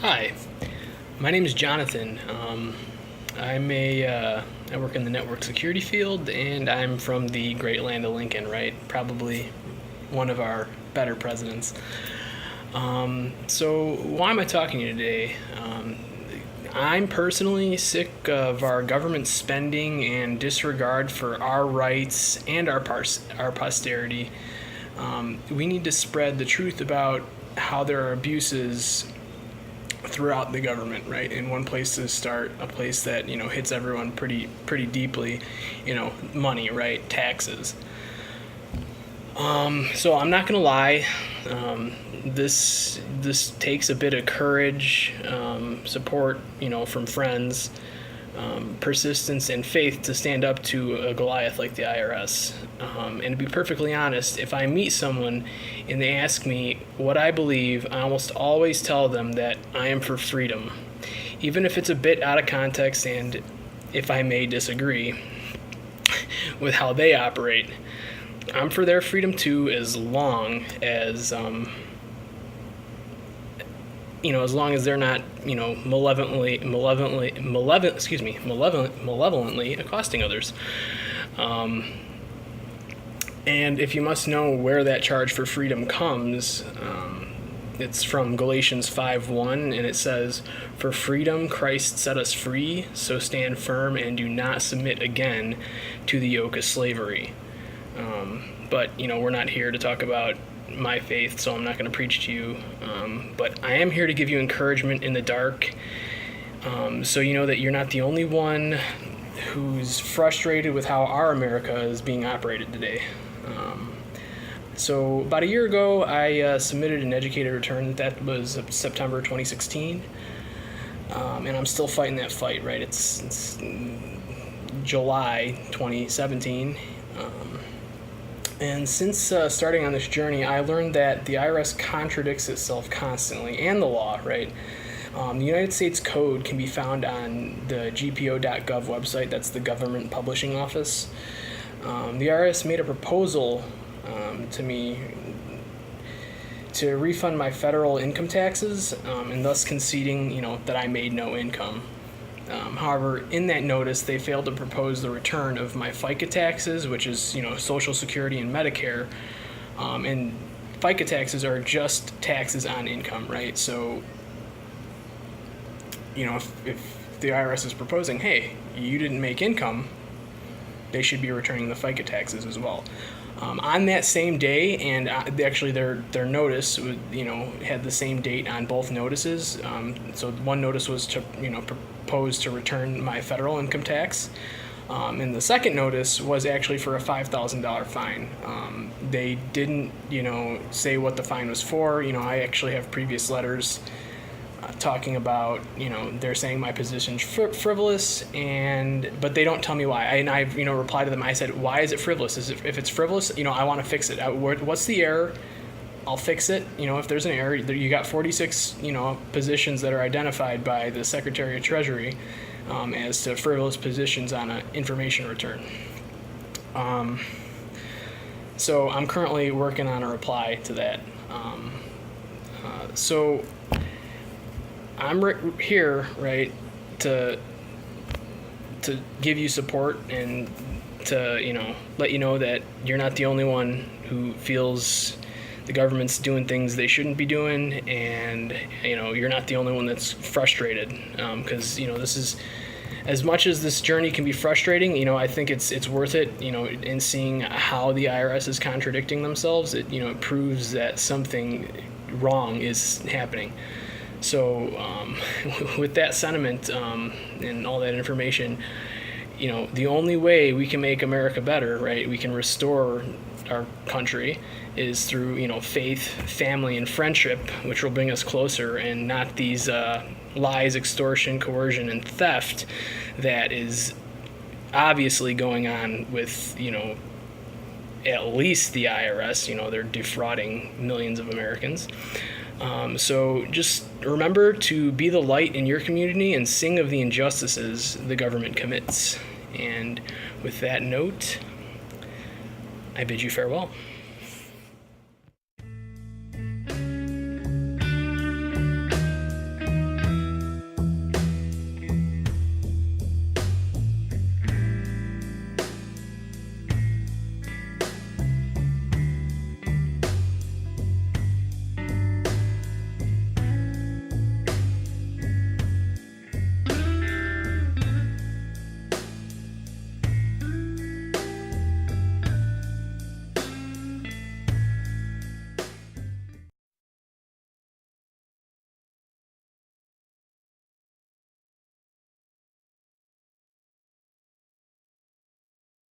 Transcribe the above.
Hi, my name is Jonathan. I work in the network security field, and I'm from the great land of Lincoln, right? Probably one of our better presidents. So why am I talking to you today? I'm personally sick of our government spending and disregard for our rights and our posterity. We need to spread the truth about how there are abuses throughout the government, right? And one place to start, a place that hits everyone pretty deeply, money, right? Taxes. So I'm not gonna lie. This takes a bit of courage, support, from friends, persistence, and faith to stand up to a Goliath like the IRS. And to be perfectly honest, if I meet someone and they ask me what I believe, I almost always tell them that I am for freedom, even if it's a bit out of context and if I may disagree with how they operate. I'm for their freedom too, as long as as long as they're not, malevolently accosting others. And if you must know where that charge for freedom comes, it's from Galatians 5:1, and it says, "For freedom Christ set us free, so stand firm and do not submit again to the yoke of slavery." But we're not here to talk about my faith, so I'm not going to preach to you. But I am here to give you encouragement in the dark, so you know that you're not the only one who's frustrated with how our America is being operated today. So about a year ago, I submitted an educated return. That was September 2016, and I'm still fighting that fight. Right? It's July 2017. And since starting on this journey, I learned that the IRS contradicts itself constantly, and the law, right? The United States Code can be found on the gpo.gov website. That's the government publishing office. The IRS made a proposal to me to refund my federal income taxes, and thus conceding, that I made no income. However, in that notice, they failed to propose the return of my FICA taxes, which is, Social Security and Medicare. And FICA taxes are just taxes on income, right? So, if the IRS is proposing, hey, you didn't make income, they should be returning the FICA taxes as well. On that same day, and actually their notice, had the same date on both notices. So one notice was to, propose to return my federal income tax, and the second notice was actually for a $5,000 fine. They didn't, say what the fine was for. I actually have previous letters talking about, they're saying my position's frivolous, but they don't tell me why. And I've, replied to them. I said, why is it frivolous? If it's frivolous, I want to fix it. What's the error? I'll fix it. If there's an error, you got 46, positions that are identified by the Secretary of Treasury as to frivolous positions on an information return. So I'm currently working on a reply to that. So I'm here, right, to give you support and to, let you know that you're not the only one who feels the government's doing things they shouldn't be doing, and, you're not the only one that's frustrated, because, this is, as much as this journey can be frustrating, I think it's worth it, in seeing how the IRS is contradicting themselves. It proves that something wrong is happening. So with that sentiment and all that information, the only way we can make America better, right, we can restore our country, is through, faith, family, and friendship, which will bring us closer, and not these lies, extortion, coercion, and theft that is obviously going on with, at least the IRS. They're defrauding millions of Americans. So just remember to be the light in your community and sing of the injustices the government commits. And with that note, I bid you farewell.